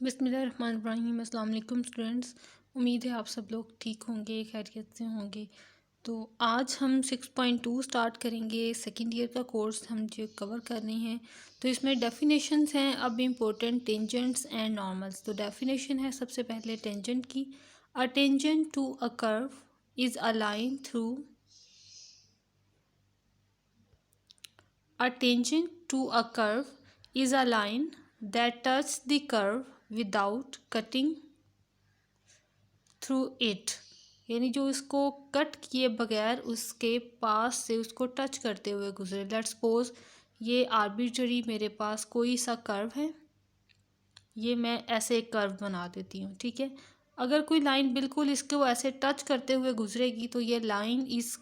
बिस्मिल्लाहिर्रहमानिर्रहीम। अस्सलाम वालेकुम स्टूडेंट्स। उम्मीद है आप सब लोग ठीक होंगे, खैरियत से होंगे। तो आज हम 6.2 स्टार्ट करेंगे। सेकेंड ईयर का कोर्स हम जो कवर कर रहे हैं, तो इसमें डेफिनेशंस हैं अब इम्पोर्टेंट, टेंजेंट्स एंड नॉर्मल्स। तो डेफिनेशन है सबसे पहले टेंजेंट की। A tangent to a curve is a line through A tangent to a curve is a line that touches the curve without cutting through it। यानी जो इसको cut किए बगैर उसके पास से उसको टच करते हुए गुजरे। लेट्स सपोज ये आर्बिट्ररी मेरे पास कोई सा कर्व है, ये मैं ऐसे एक कर्व बना देती हूँ, ठीक है। अगर कोई लाइन बिल्कुल इसको ऐसे टच करते हुए गुजरेगी तो ये लाइन इस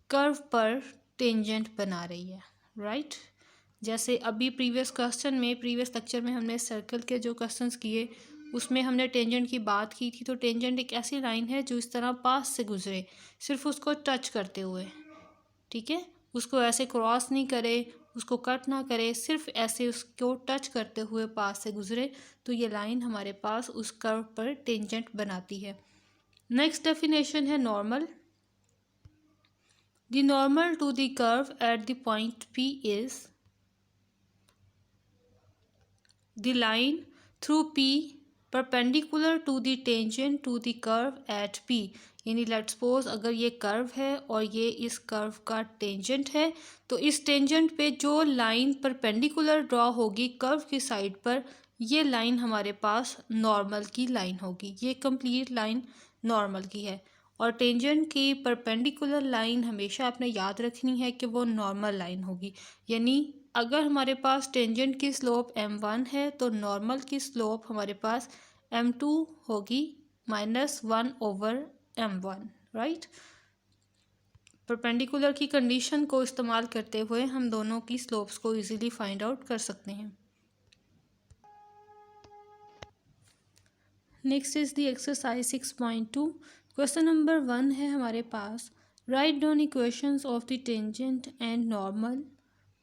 कर्व पर टेंजेंट बना रही है, राइट। जैसे अभी प्रीवियस लेक्चर में हमने सर्कल के जो क्वेश्चंस किए उसमें हमने टेंजेंट की बात की थी। तो टेंजेंट एक ऐसी लाइन है जो इस तरह पास से गुजरे, सिर्फ उसको टच करते हुए, ठीक है। उसको ऐसे क्रॉस नहीं करे, उसको कट ना करे, सिर्फ ऐसे उसको टच करते हुए पास से गुजरे, तो ये लाइन हमारे पास उस कर्व पर टेंजेंट बनाती है। नेक्स्ट डेफिनेशन है normal. The normal to the curve at the point P is the line through P perpendicular to the tangent to the curve at P। यानी लेट्स सपोज अगर ये curve है और ये इस कर्व का टेंजेंट है, तो इस टेंजेंट पे जो लाइन परपेंडिकुलर ड्रॉ होगी कर्व की साइड पर, ये लाइन हमारे पास नॉर्मल की लाइन होगी। ये कंप्लीट लाइन नॉर्मल की है। और टेंजेंट की परपेंडिकुलर लाइन हमेशा आपने याद रखनी है कि वो नॉर्मल लाइन होगी। यानी अगर हमारे पास टेंजेंट की स्लोप m1 है तो नॉर्मल की स्लोप हमारे पास m2 होगी -1/m1, राइट। परपेंडिकुलर की कंडीशन को इस्तेमाल करते हुए हम दोनों की स्लोप्स को इजीली फाइंड आउट कर सकते हैं। Next is the exercise 6.2। Question number 1 है हमारे पास, write down equations of the tangent and normal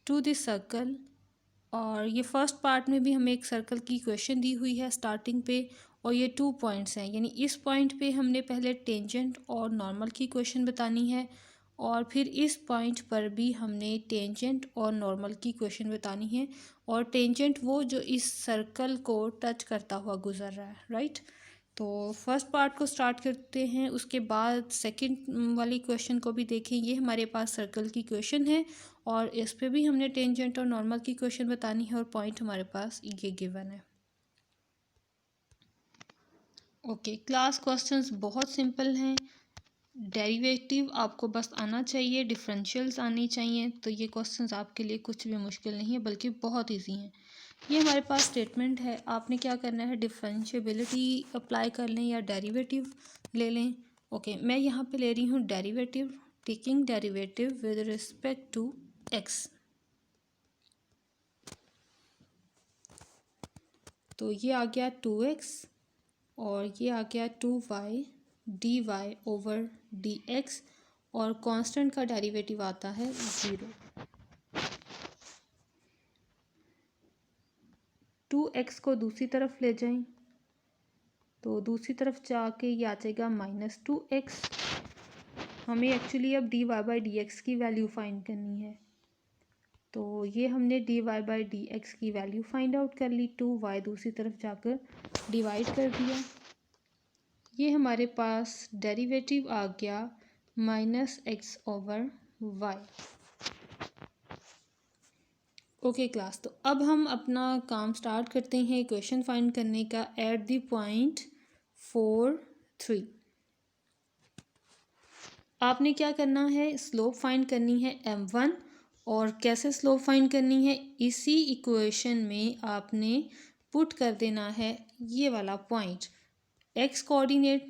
to the circle. और ये फर्स्ट पार्ट में भी हमें एक सर्कल की इक्वेशन दी हुई है स्टार्टिंग पे, और ये 2 पॉइंट्स हैं। यानी इस पॉइंट पे हमने पहले टेंजेंट और नॉर्मल की इक्वेशन बतानी है, और फिर इस पॉइंट पर भी हमने टेंजेंट और नॉर्मल की इक्वेशन बतानी है। और टेंजेंट वो जो इस सर्कल को टच करता हुआ गुजर रहा है, राइट। तो फर्स्ट पार्ट को स्टार्ट करते हैं, उसके बाद सेकंड वाली क्वेश्चन को भी देखें। ये हमारे पास सर्कल की क्वेश्चन है और इस पे भी हमने टेंजेंट और नॉर्मल की क्वेश्चन बतानी है, और पॉइंट हमारे पास ये गिवन है। ओके, क्लास क्वेश्चंस बहुत सिंपल हैं। डेरिवेटिव आपको बस आना चाहिए, डिफरेंशियल्स आनी चाहिए, तो ये क्वेश्चंस आपके लिए कुछ भी मुश्किल नहीं है बल्कि बहुत ईजी हैं। ये हमारे पास स्टेटमेंट है, आपने क्या करना है, डिफरेंशिएबिलिटी अप्लाई कर लें या डेरिवेटिव ले लें। ओके, मैं यहाँ पे ले रही हूँ derivative, taking derivative with respect to x. तो ये आ गया 2x और ये आ गया 2y dy/dx, और कांस्टेंट का डेरिवेटिव आता है 0। 2x को दूसरी तरफ ले जाएं तो दूसरी तरफ जाके ये आ जाएगा -2x। हमें एक्चुअली अब dy/dx की वैल्यू फाइंड करनी है, तो ये हमने dy/dx की वैल्यू फाइंड आउट कर ली। 2y दूसरी तरफ जाकर डिवाइड कर दिया, ये हमारे पास डेरिवेटिव आ गया -x/y। ओके क्लास, तो अब हम अपना काम स्टार्ट करते हैं इक्वेशन फाइंड करने का एट द पॉइंट 4, 3। आपने क्या करना है, स्लोप फाइंड करनी है m1। और कैसे स्लोप फाइंड करनी है, इसी इक्वेशन में आपने पुट कर देना है ये वाला पॉइंट। x कोऑर्डिनेट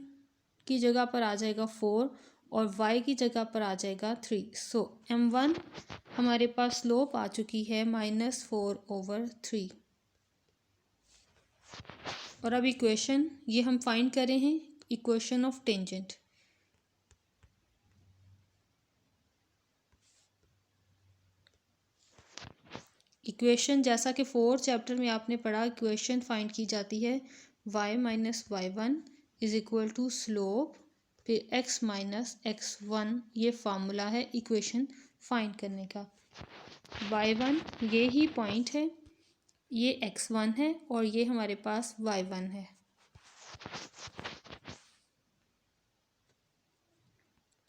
की जगह पर आ जाएगा 4 और y की जगह पर आ जाएगा 3। सो m1 हमारे पास स्लोप आ चुकी है -4/3। और अब इक्वेशन ये हम फाइंड कर रहे हैं, इक्वेशन ऑफ टेंजेंट। इक्वेशन जैसा कि 4th चैप्टर में आपने पढ़ा, इक्वेशन फाइंड की जाती है y minus y one is equal to slope फिर x माइनस एक्स वन। ये फार्मूला है इक्वेशन फाइंड करने का। y1 ये ही पॉइंट है, ये x1 है और ये हमारे पास y1 है।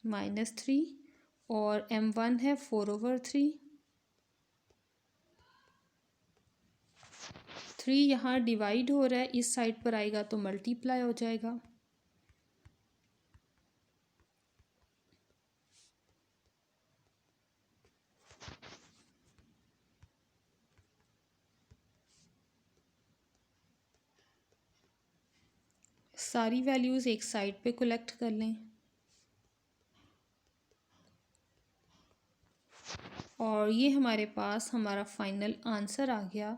-3 और m1 है 4/3। 3 यहाँ डिवाइड हो रहा है, इस साइड पर आएगा तो मल्टीप्लाई हो जाएगा। सारी वैल्यूज़ एक साइड पे कलेक्ट कर लें और ये हमारे पास हमारा फाइनल आंसर आ गया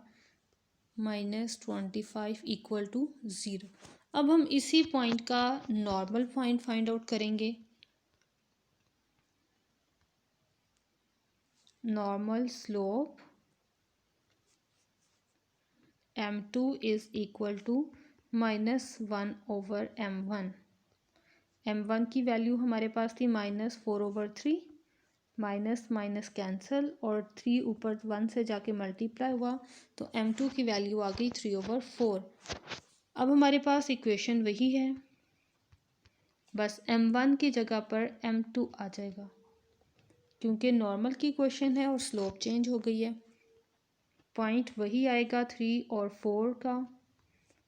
-25 इक्वल टू 0। अब हम इसी पॉइंट का नॉर्मल पॉइंट फाइंड आउट करेंगे। Normal slope m2 is equal to -1/m1। m1 की वैल्यू हमारे पास थी -4/3, माइनस माइनस कैंसिल और 3 ऊपर 1 से जाके मल्टीप्लाई हुआ तो m2 की वैल्यू आ गई 3/4। अब हमारे पास इक्वेशन वही है, बस m1 की जगह पर m2 आ जाएगा क्योंकि नॉर्मल की इक्वेशन है और स्लोप चेंज हो गई है। पॉइंट वही आएगा 3 और 4 का,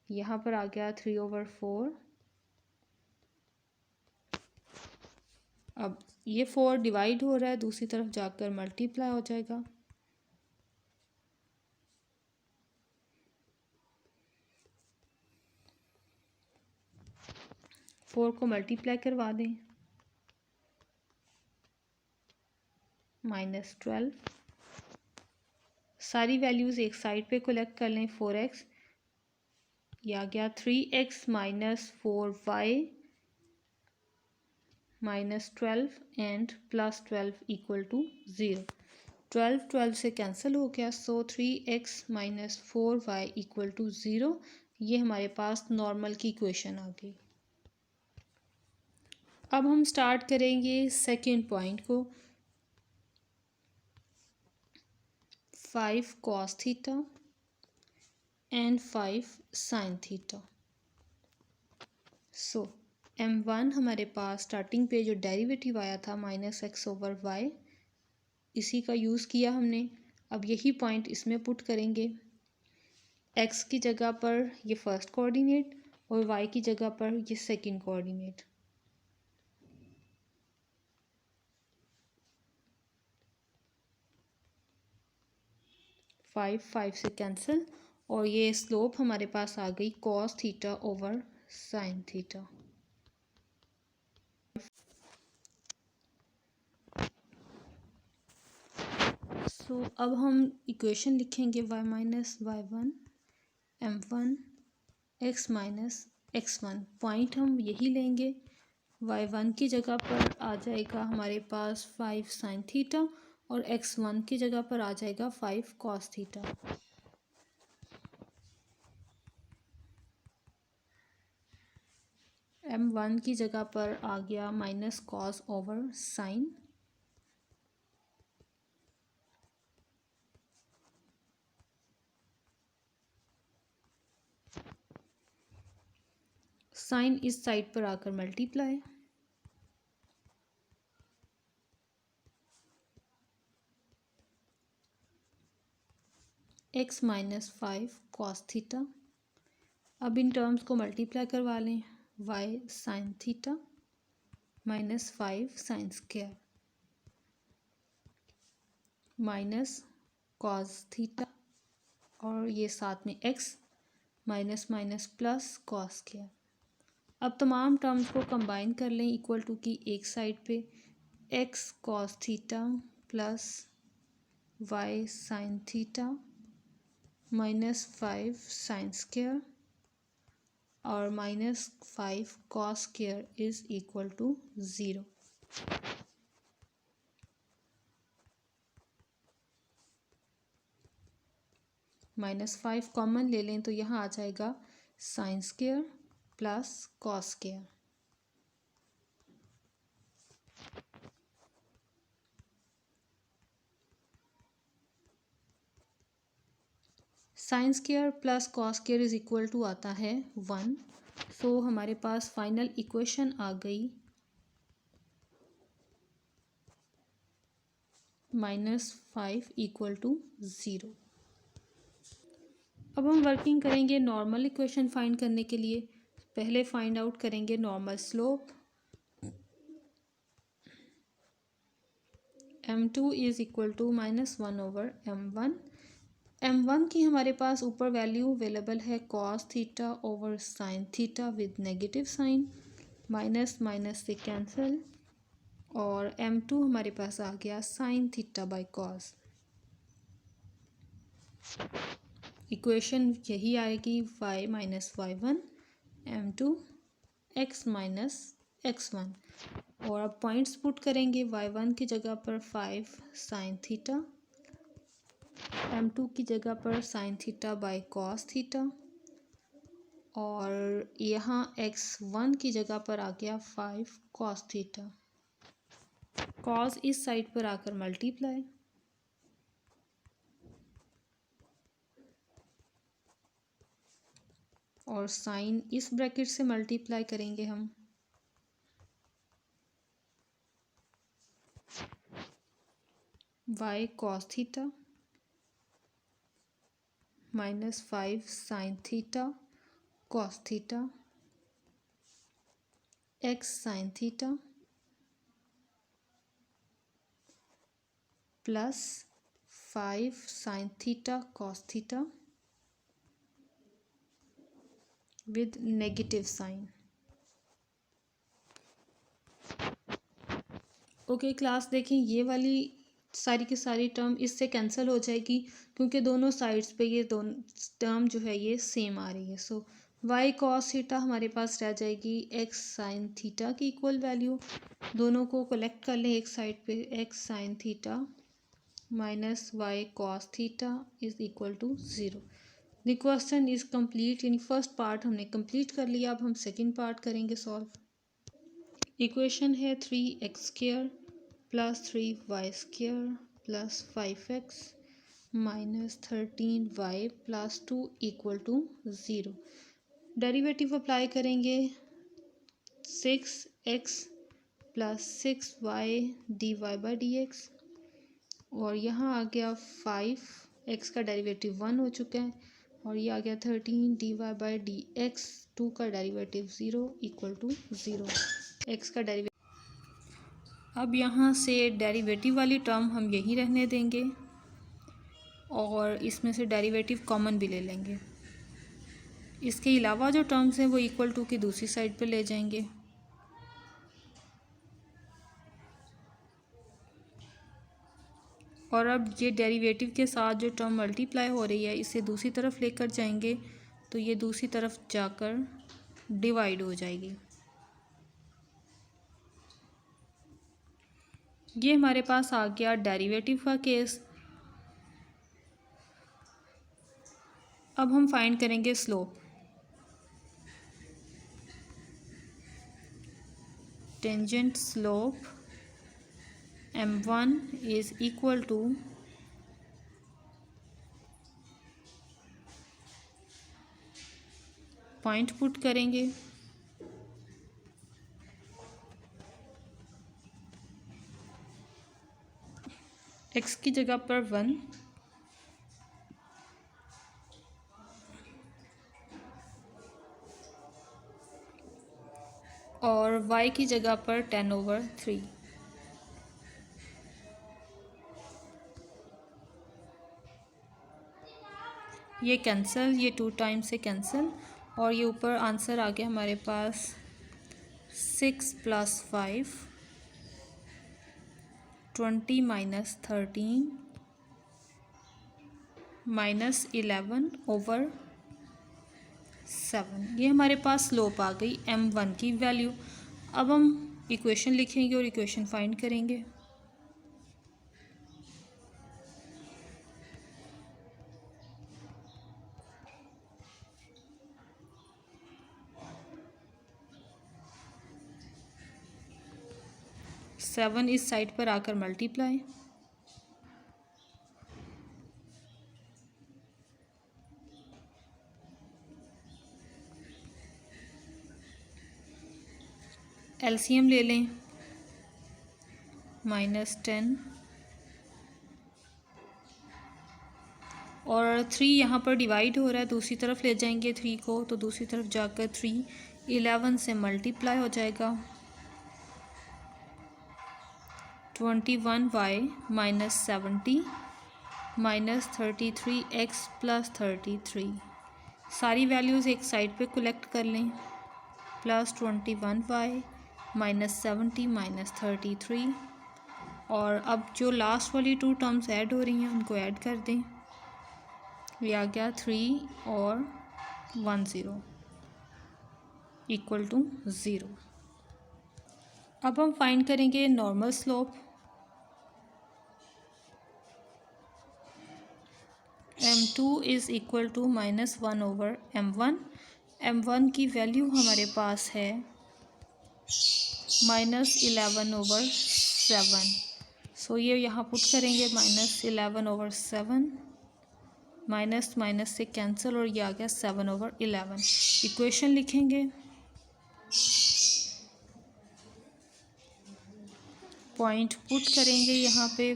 यहाँ पर आ गया 3/4। अब ये 4 डिवाइड हो रहा है, दूसरी तरफ जाकर मल्टीप्लाई हो जाएगा। फोर को मल्टीप्लाई करवा दें, -12। सारी वैल्यूज़ एक साइड पे कलेक्ट कर लें। 4x ये आ गया 3x minus 4y -12 and +12 equal to 0। 12 से कैंसिल हो गया, सो 3x minus 4y equal to 0। ये हमारे पास नॉर्मल की इक्वेशन आ गई। अब हम स्टार्ट करेंगे सेकेंड पॉइंट को। 5 cos theta and 5 sin theta. So m1 हमारे पास स्टार्टिंग पे जो डेरिवेटिव आया था -x/y, इसी का यूज़ किया हमने। अब यही पॉइंट इसमें पुट करेंगे। x की जगह पर ये फर्स्ट कोऑर्डिनेट और y की जगह पर ये सेकंड कोऑर्डिनेट। फाइव से कैंसिल और ये स्लोप हमारे पास आ गई cos theta over sin theta. So अब हम इक्वेशन लिखेंगे y minus y one m1 x minus x1। Point हम यही लेंगे, y1 की जगह पर आ जाएगा हमारे पास 5 sin थीटा और x1 की जगह पर आ जाएगा 5 cos थीटा। m1 की जगह पर आ गया minus cos over sine. Sine इस साइड पर आकर multiply, x minus 5 cos theta. अब इन टर्म्स को मल्टीप्लाई करवा लें, y sine theta -5 sine square minus cos theta और ये साथ में x minus minus plus cos square. अब तमाम टर्म्स को कंबाइन कर लें इक्वल टू की एक साइड पे x cos theta plus y sine theta -5 sine square और -5 cos square is equal to 0। -5 common ले लें तो यहाँ आ जाएगा sine square plus cos square. Sine square plus cos square is equal to आता है 1। सो हमारे पास फाइनल इक्वेशन आ गई -5 इक्वल टू 0। अब हम वर्किंग करेंगे नॉर्मल इक्वेशन फाइंड करने के लिए। पहले फाइंड आउट करेंगे normal slope. m2 is equal to -1/m1। m1 की हमारे पास ऊपर वैल्यू अवेलेबल है cos theta over sine theta with negative sine, minus minus से कैंसिल, और m2 हमारे पास आ गया sine theta by cos. Equation यही आएगी y minus y1 m2 x minus x1। और अब पॉइंट्स पुट करेंगे। y1 की जगह पर 5 साइन थीटा, m2 की जगह पर sign theta by cos theta, और यहाँ x1 की जगह पर आ गया 5 कॉस थीटा। कॉस इस साइड पर आकर मल्टीप्लाई, और साइन इस ब्रैकेट से मल्टीप्लाई करेंगे हम। y cos theta -5 sine theta cos theta x sine theta plus 5 sine theta cos theta with negative sine. Okay class, देखें ये वाली सारी की सारी टर्म इससे कैंसिल हो जाएगी क्योंकि दोनों साइड्स पे ये दोनों टर्म जो है ये सेम आ रही है। सो y cos थीटा हमारे पास रह जाएगी x साइन थीटा की इक्वल वैल्यू। दोनों को कलेक्ट कर लें एक साइड पे, x sine theta minus y cos theta is equal to 0। The question is complete, यानी फर्स्ट पार्ट हमने कंप्लीट कर लिया। अब हम सेकंड पार्ट करेंगे सॉल्व। इक्वेशन है 3x² plus 3y² plus 5x minus 13y plus 2 equal to 0। Derivative apply करेंगे 6x plus 6y dy/dx, और यहाँ आ गया 5x का डेरिवेटिव 1 हो चुका है, और ये आ गया 13 dy/dx 2 का डेरिवेटिव 0 इक्वल टू 0। x का डेरिवेटिव, अब यहाँ से डेरिवेटिव वाली टर्म हम यहीं रहने देंगे और इसमें से डेरिवेटिव कॉमन भी ले लेंगे। इसके अलावा जो टर्म्स हैं वो इक्वल टू की दूसरी साइड पे ले जाएंगे। और अब ये डेरिवेटिव के साथ जो टर्म मल्टीप्लाई हो रही है इसे दूसरी तरफ लेकर जाएंगे तो ये दूसरी तरफ जाकर डिवाइड हो जाएगी। ये हमारे पास आ गया डेरिवेटिव का केस। अब हम फाइंड करेंगे slope. Tangent slope m1 is equal two point put करेंगे, x की जगह पर 1 और y की जगह पर 10/3। ये कैंसिल, ये 2 टाइम से कैंसिल, और ये ऊपर आंसर आ गया हमारे पास 6 + 5 20 - 13 -11/7। ये हमारे पास स्लोप आ गई m1 की वैल्यू। अब हम इक्वेशन लिखेंगे और इक्वेशन फाइंड करेंगे। 7 इस साइड पर आकर मल्टीप्लाई, एलसीएम ले लें, -10 और 3 यहाँ पर डिवाइड हो रहा है, दूसरी तरफ ले जाएंगे 3 को, तो दूसरी तरफ जाकर 3 11 से मल्टीप्लाई हो जाएगा, 21y -70 -33x + 33। सारी वैल्यूज़ एक साइड पे कलेक्ट कर लें, +21y -70 -33, और अब जो लास्ट वाली 2 टर्म्स ऐड हो रही हैं उनको ऐड कर दें। ये आ गया 3 और 10 = 0। अब हम फाइंड करेंगे normal slope. m2 = -1/m1। m1 की वैल्यू हमारे पास है -11/7। सो ये यहाँ पुट करेंगे, -11/7, माइनस माइनस से कैंसिल, और ये आ गया 7/11। इक्वेशन लिखेंगे, पॉइंट पुट करेंगे यहाँ पे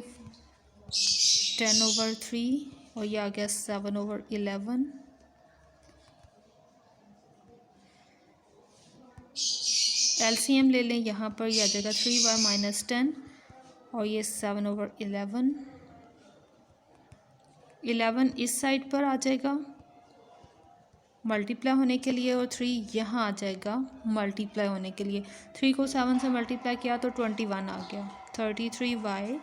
10/3, और ये आ गया 7/11। एलसीएम ले लें, यहाँ पर यह आ जाएगा 3y -10, और ये 7/11। 11 इस साइड पर आ जाएगा मल्टीप्लाई होने के लिए, और 3 यहाँ आ जाएगा मल्टीप्लाई होने के लिए। 3 को 7 से मल्टीप्लाई किया तो 21 आ गया। 33y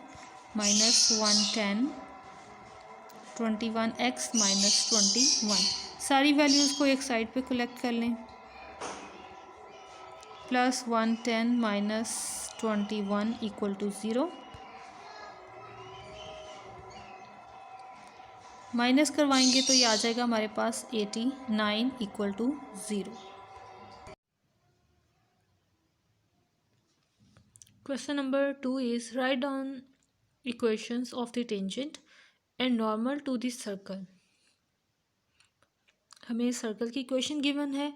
-110, 21x -21। सारी वैल्यूज़ को एक साइड पे कलेक्ट कर लें, +110 -21 = 0। माइनस करवाएंगे तो ये आ जाएगा हमारे पास 89 = 0। Question number 2 is write down equations of the tangent and normal to the circle। हमें सर्कल की इक्वेशन गिवन है,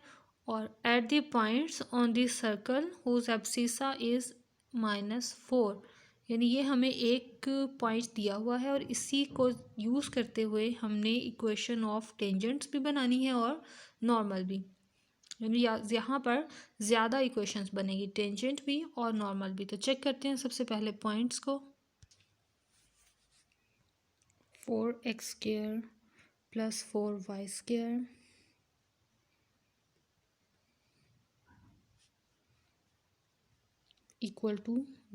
और at the points on the circle whose abscissa is -4, यानी ये हमें एक पॉइंट दिया हुआ है, और इसी को यूज़ करते हुए हमने इक्वेशन ऑफ टेंजेंट्स भी बनानी है और नॉर्मल भी, यानी यहाँ पर ज़्यादा इक्वेशंस बनेगी, टेंजेंट भी और नॉर्मल भी। तो चेक करते हैं सबसे पहले पॉइंट्स को। 4x² + 4y² =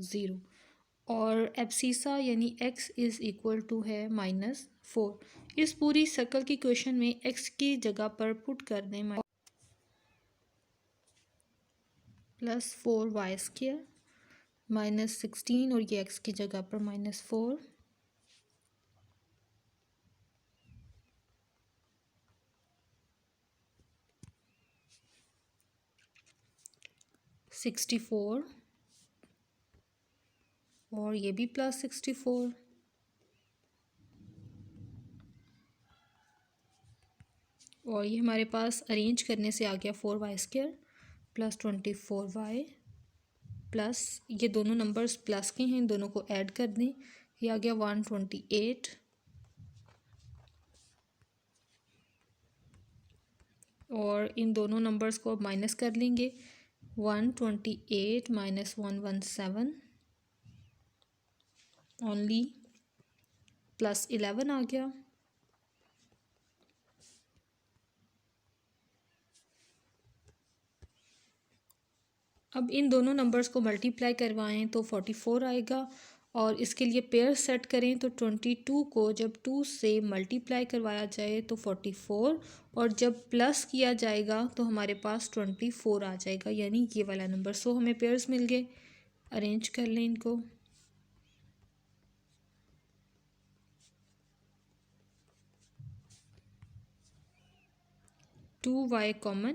0, और एब्सिसा यानी x = है -4। इस पूरी सर्कल की इक्वेशन में x की जगह पर पुट कर दें +4y² -16, और ये x की जगह पर -4, +64, और ये भी +64, और ये हमारे पास अरेंज करने से आ गया 4y² + 24y प्लस, ये दोनों नंबर्स प्लस के हैं, इन दोनों को ऐड कर दें, ये आ गया 128, और इन दोनों नंबर्स को माइनस कर लेंगे, 128 - 117 ओनली +11 आ गया। अब इन दोनों नंबर्स को मल्टीप्लाई करवाएं तो 44 आएगा, और इसके लिए पेयर सेट करें तो 22 को जब 2 से मल्टीप्लाई करवाया जाए तो 44, और जब प्लस किया जाएगा तो हमारे पास 24 आ जाएगा, यानी ये वाला नंबर। सो हमें पेयर्स मिल गए, अरेंज कर लें इनको। 2y कॉमन,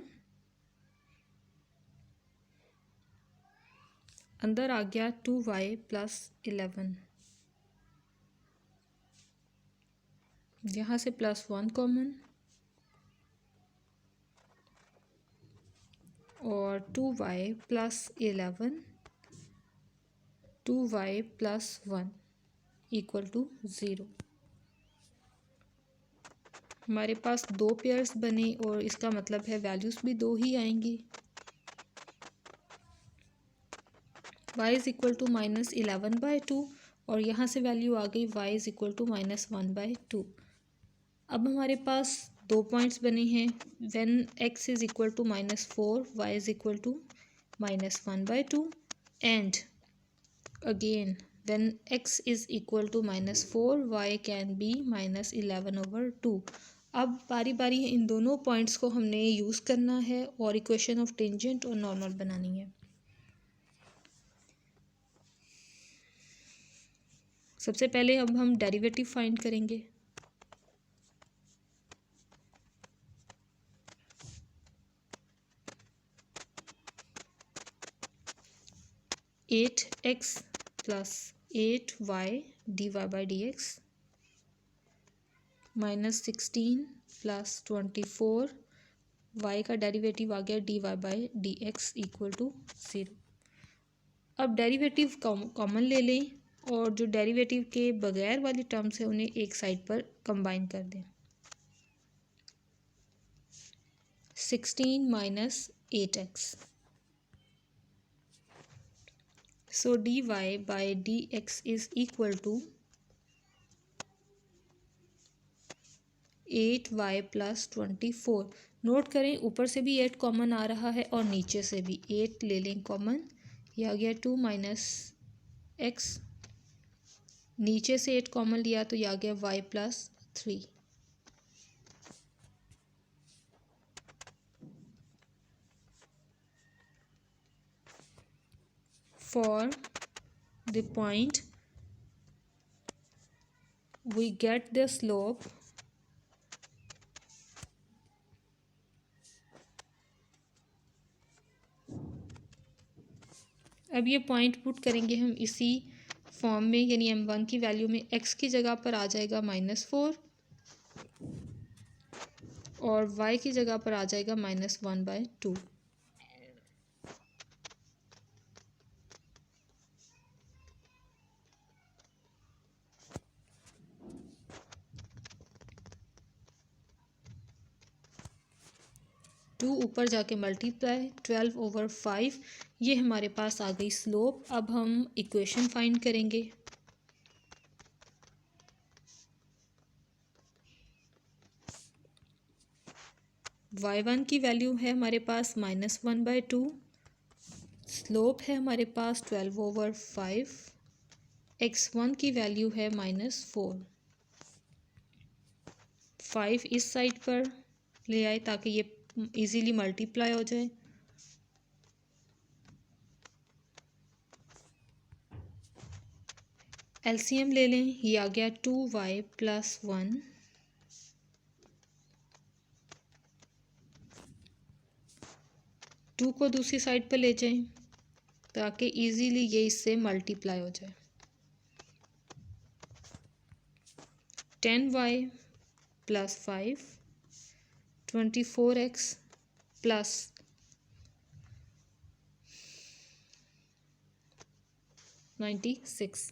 अंदर आ गया 2y प्लस 11, यहाँ से +1 कॉमन और 2y plus 11, 2y plus 1 equal to 0। हमारे पास दो पेयर्स बने और इसका मतलब है वैल्यूज़ भी दो ही आएंगी। y इज़ इक्वल टू -11/2 और यहाँ से वैल्यू आ गई y इज़ इक्वल टू -1/2। अब हमारे पास दो पॉइंट्स बने हैं। When x is equal to -4, y इज़ इक्वल टू -1/2 and again when x is equal to -4, y can be -11/2। अब बारी बारी इन दोनों पॉइंट्स को हमने यूज़ करना है और इक्वेशन ऑफ टेंजेंट और नॉर्मल बनानी है। सबसे पहले अब हम डेरिवेटिव फाइंड करेंगे। Eight x plus 8y dy/dx -16 plus 24 y का डेरिवेटिव आ गया dy/dx इक्वल टू 0। अब डेरिवेटिव कॉमन ले लें और जो डेरिवेटिव के बगैर वाली टर्म्स है उन्हें एक साइड पर कंबाइन कर दें। 16 minus 8x, so dy/dx is equal to 8y plus 24। Note करें ऊपर से भी 8 कॉमन आ रहा है और नीचे से भी 8 ले लें कॉमन। यह आ गया 2 माइनस एक्स, नीचे से 8 कॉमन लिया तो यह आ गया y plus 3। For the point we get the slope अब ये पॉइंट पुट करेंगे हम इसी फॉर्म में, यानी m1 की वैल्यू में x की जगह पर आ जाएगा -4 और y की जगह पर आ जाएगा -1/2। टू ऊपर जाके मल्टीप्लाई 12/5, ये हमारे पास आ गई स्लोप। अब हम इक्वेशन फाइंड करेंगे। y1 की वैल्यू है हमारे पास -1/2, स्लोप है हमारे पास 12/5, x1 की वैल्यू है -4। 5 इस साइड पर ले आए ताकि ये इजीली मल्टीप्लाई हो जाए। एलसीएम ले लें, ये आ गया 2y प्लस 1 2 को दूसरी साइड पर ले जाएं ताकि इजीली ये इससे मल्टीप्लाई हो जाए। 10y plus 5 24x plus 96।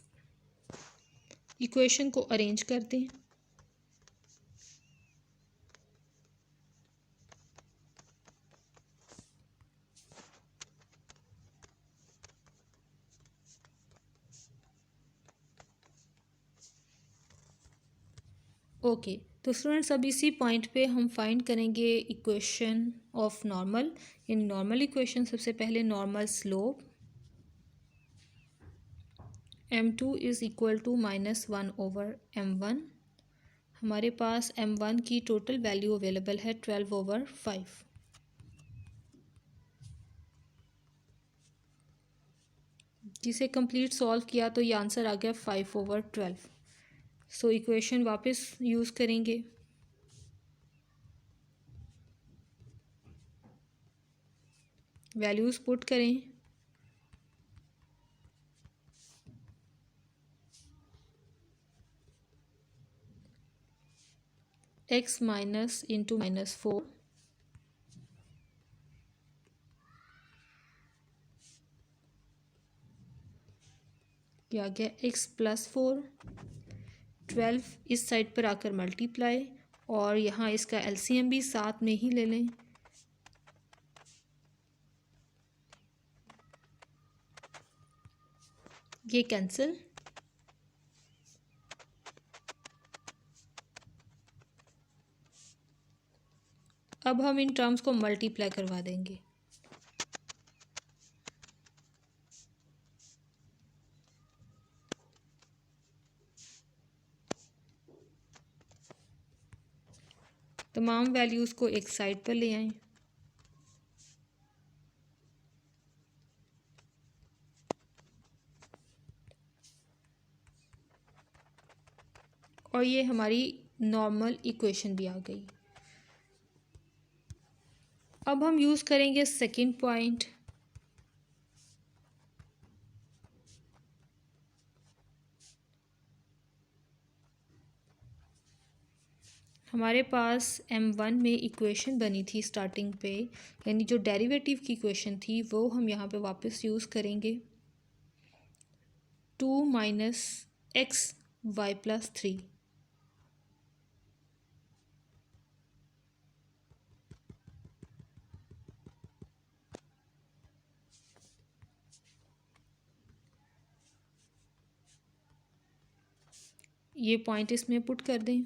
Equation को अरेंज कर दें। ओके तो स्टूडेंट्स अब इसी पॉइंट पे हम फाइंड करेंगे equation of normal. In normal equation सबसे पहले normal slope m2 is equal to -1/m1। हमारे पास m1 की टोटल वैल्यू अवेलेबल है 12/5। जिसे कंप्लीट सॉल्व किया तो ये आंसर आ गया 5/12। सो इक्वेशन वापस यूज़ करेंगे। वैल्यूज़ पुट करें। एक्स माइनस इंटू -4 क्या आ गया x+4। 12 इस साइड पर आकर मल्टीप्लाई, और यहाँ इसका एलसीएम भी साथ में ही ले लें। ये कैंसिल। अब हम इन टर्म्स को मल्टीप्लाई करवा देंगे। तमाम वैल्यूज़ को एक साइड पर ले आएं। और ये हमारी नॉर्मल इक्वेशन भी आ गई। अब हम यूज़ करेंगे सेकंड पॉइंट। हमारे पास m1 में इक्वेशन बनी थी स्टार्टिंग पे, यानी जो डेरिवेटिव की इक्वेशन थी वो हम यहाँ पे वापस यूज़ करेंगे। 2 माइनस एक्स वाई प्लस 3। ये पॉइंट इसमें पुट कर दें।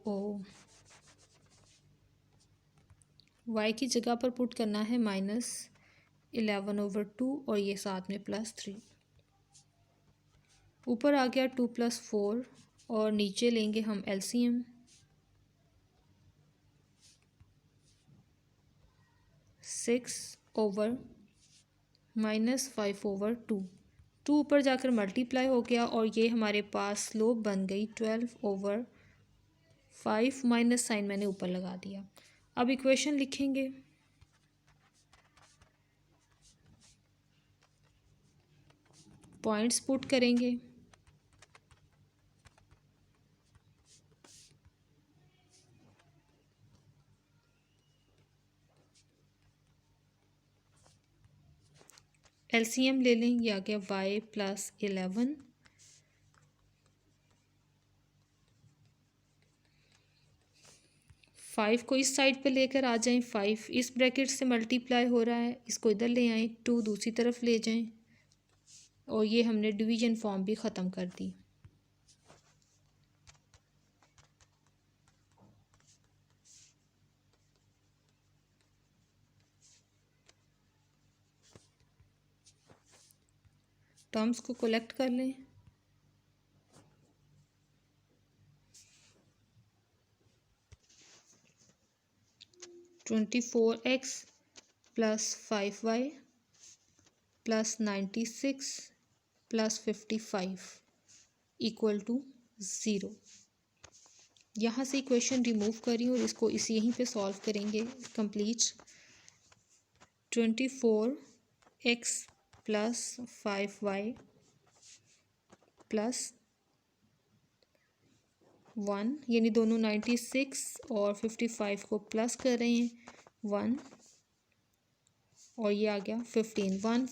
ओ y की जगह पर पुट करना है -11/2 और ये साथ में +3। ऊपर आ गया 2 + 4 और नीचे लेंगे हम एलसीएम। 6/-5/2। 2 ऊपर जाकर मल्टीप्लाई हो गया और ये हमारे पास स्लोप बन गई 12/5, माइनस साइन मैंने ऊपर लगा दिया। अब इक्वेशन लिखेंगे। पॉइंट्स पुट करेंगे। एलसीएम ले लें। ये आ गया y + 11। फाइव को इस साइड पे लेकर आ जाएं। 5 इस ब्रैकेट से मल्टीप्लाई हो रहा है, इसको इधर ले आएं। 2 दूसरी तरफ ले जाएं और ये हमने डिवीजन फॉर्म भी ख़त्म कर दी। टर्म्स को कलेक्ट कर लें। (24x + 5y + 96 + 55 = 0। यहाँ से इक्वेशन रिमूव करी और इसको यहीं पे सॉल्व करेंगे कंप्लीट। 24x + 5y + 1, यानी दोनों 96 और 55 को प्लस कर रहे हैं 1, और ये आ गया 15।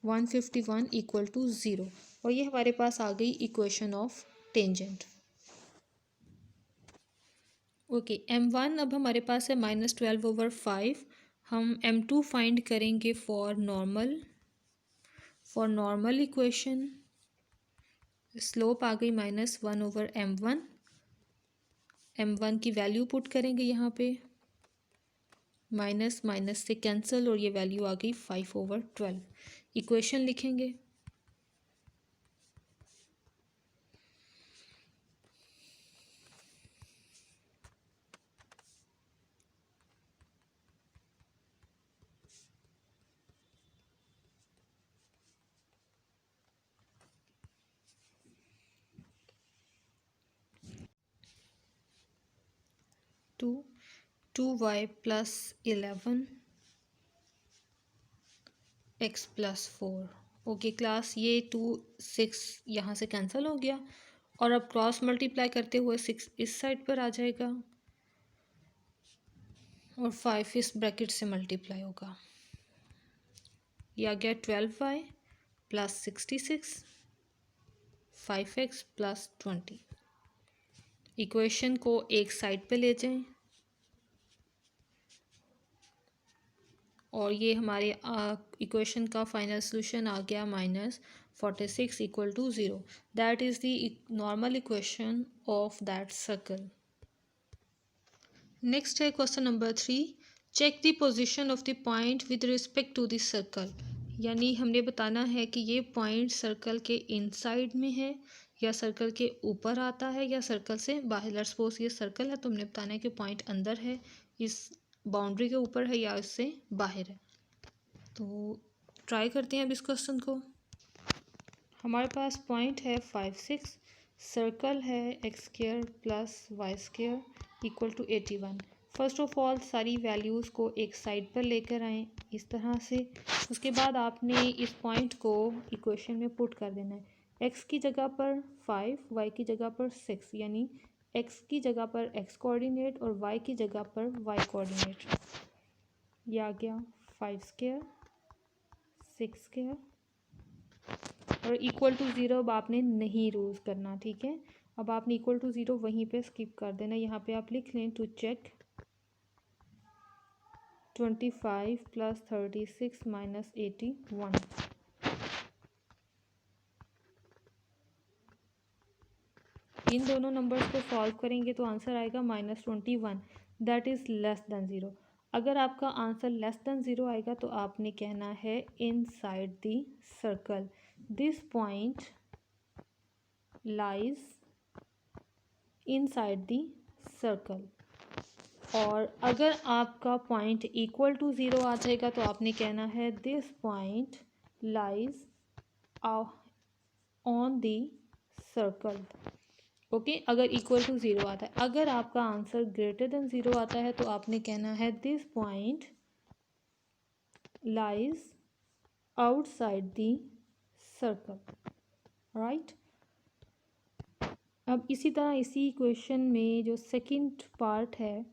151 = 0। और ये हमारे पास आ गई equation of tangent. Okay, m1 अब हमारे पास है -12/5। हम m2 फाइंड करेंगे फॉर नॉर्मल इक्वेशन। स्लोप आ गई -1/m1। m1 की वैल्यू पुट करेंगे यहाँ पे, माइनस माइनस से कैंसिल और ये वैल्यू आ गई 5/12। इक्वेशन लिखेंगे। 2 2y plus 11 x plus 4। Okay class, ये 2 6 यहाँ से कैंसिल हो गया और अब क्रॉस मल्टीप्लाई करते हुए 6 इस साइड पर आ जाएगा और 5 इस ब्रैकेट से मल्टीप्लाई होगा। ये आ गया 12y plus 66 5x plus 20। Equation को एक साइड पे ले जाएं और ये हमारे इक्वेशन का फाइनल सोल्यूशन आ गया -46 equal to 0। That is the normal equation of that circle. Next है question number 3, check the position of the point with respect to the circle. यानी हमने बताना है कि ये पॉइंट सर्कल के इनसाइड में है या सर्कल के ऊपर आता है या सर्कल से बाहर। लेट्स सपोज ये सर्कल है तो हमने बताना है कि पॉइंट अंदर है, इस बाउंड्री के ऊपर है या इससे बाहर है। तो ट्राई करते हैं अब इस क्वेश्चन को। हमारे पास पॉइंट है 5 6, सर्कल है x² plus y² equal to 81। First of all सारी वैल्यूज़ को एक साइड पर लेकर आएँ इस तरह से। उसके बाद आपने इस पॉइंट को इक्वेशन में पुट कर देना है। x की जगह पर 5, y की जगह पर 6, यानी x की जगह पर x कोऑर्डिनेट और y की जगह पर y कोऑर्डिनेट। ये आ गया 5² 6² और इक्वल टू 0 अब आपने नहीं यूज़ करना, ठीक है। अब आपने इक्वल टू 0 वहीं पे स्किप कर देना। यहाँ पे आप लिख लें टू चेक 25 प्लस 36 माइनस 81। इन दोनों नंबर्स को सॉल्व करेंगे तो आंसर आएगा -21, दैट इज़ लेस दैन 0। अगर आपका आंसर लेस दैन 0 आएगा तो आपने कहना है inside the circle, this point lies inside the circle. और अगर आपका पॉइंट इक्वल टू 0 आ जाएगा तो आपने कहना है this point lies on the circle. Okay, अगर इक्वल टू 0 आता है। अगर आपका आंसर ग्रेटर देन 0 आता है तो आपने कहना है this point lies outside the circle, right. अब इसी तरह इसी क्वेश्चन में जो सेकंड पार्ट है,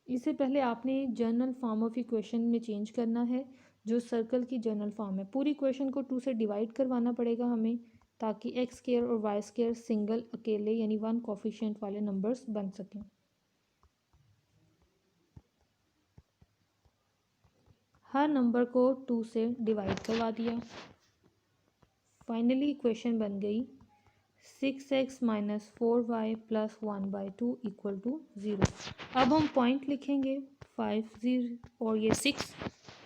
इससे पहले आपने जनरल फॉर्म ऑफ इक्वेशन में चेंज करना है। जो सर्कल की जनरल फॉर्म है, पूरी इक्वेशन को 2 से डिवाइड करवाना पड़ेगा हमें, ताकि x² और y² सिंगल अकेले यानी 1 कोफिशिएंट वाले नंबर्स बन सकें। हर नंबर को 2 से डिवाइड करवा दिया। फाइनली इक्वेशन बन गई 6x minus 4y plus 1/2 equal to 0। अब हम पॉइंट लिखेंगे 5 0 और ये 6।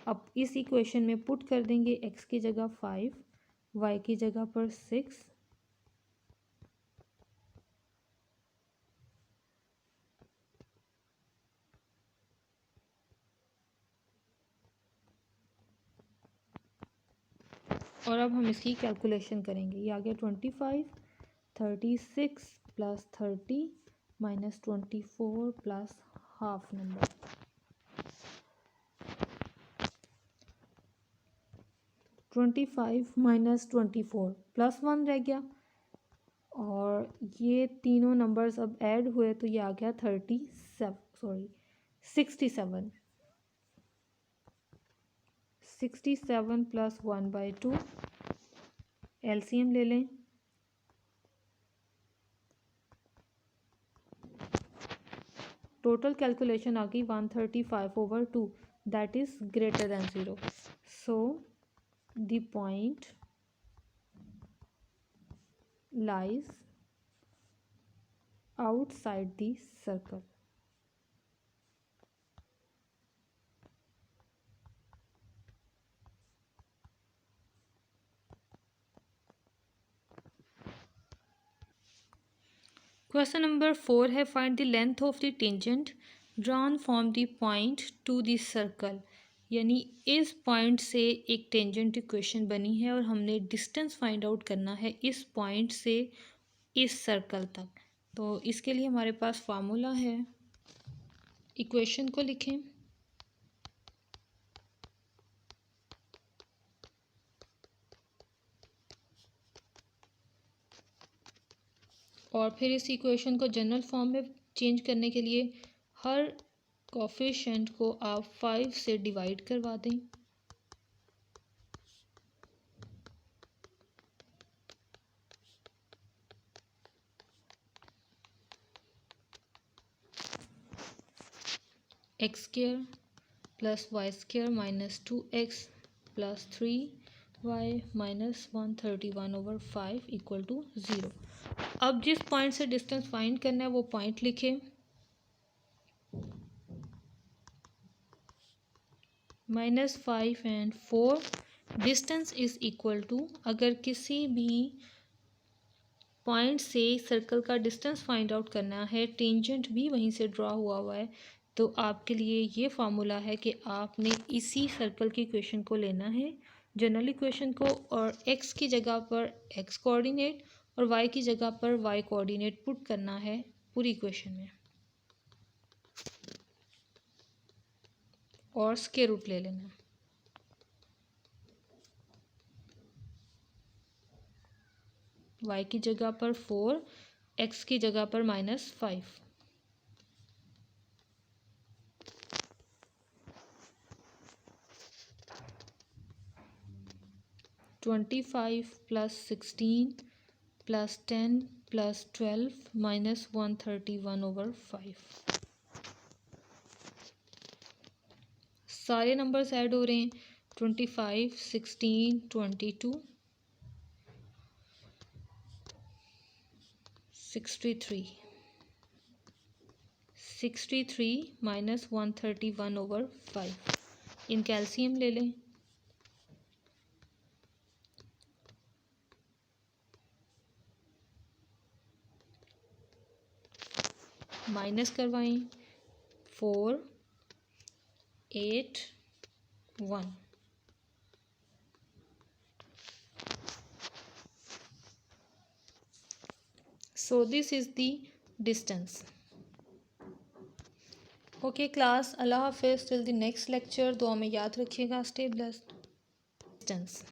अब इस इक्वेशन में पुट कर देंगे x की जगह 5, y की जगह पर 6, और अब हम इसकी कैलकुलेशन करेंगे। ये आ गया 25 36 plus 30 minus 24 plus half number. 25 minus 24 plus 1 रह गया और ये तीनों नंबर्स अब ऐड हुए तो ये आ गया 67 प्लस 1/2। एलसीएम ले लें। टोटल कैलकुलेशन आ गई 135/2, that is greater than 0। So the point lies outside the circle। Question number 4 है, find the length of the tangent drawn from the point two the circle. यानी इस पॉइंट से एक tangent equation बनी है और हमने डिस्टेंस फाइंड आउट करना है इस पॉइंट से इस सर्कल तक। तो इसके लिए हमारे पास फार्मूला है, इक्वेशन को लिखें। और फिर इस इक्वेशन को जनरल फॉर्म में चेंज करने के लिए हर कोफिशिएंट को आप 5 से डिवाइड करवा दें। X square plus y square minus 2x plus 3y minus 131/5 equal to 0। अब जिस पॉइंट से डिस्टेंस फाइंड करना है वो पॉइंट लिखें। -5 and 4 distance is equal to, अगर किसी भी पॉइंट से सर्कल का डिस्टेंस फाइंड आउट करना है, टेंजेंट भी वहीं से ड्रॉ हुआ है, तो आपके लिए ये फार्मूला है कि आपने इसी सर्कल की इक्वेशन को लेना है, जनरल इक्वेशन को, और x की जगह पर x कोऑर्डिनेट और y की जगह पर y कोऑर्डिनेट पुट करना है पूरी इक्वेशन में और स्क्वायर रूट ले लेना। y की जगह पर 4, x की जगह पर -5। 25 प्लस 16 प्लस 10 प्लस 12 माइनस 131/5। सारे नंबर्स ऐड हो रहे हैं। 25, 16, 22, 63 माइनस 131/5। इनका एलसीएम ले लें। माइनस करवाएं। 4, 8, 1। So this is the distance. Okay class, Allah Hafiz till the next lecture. दुआ में याद रखिएगा. Stay blessed. Distance.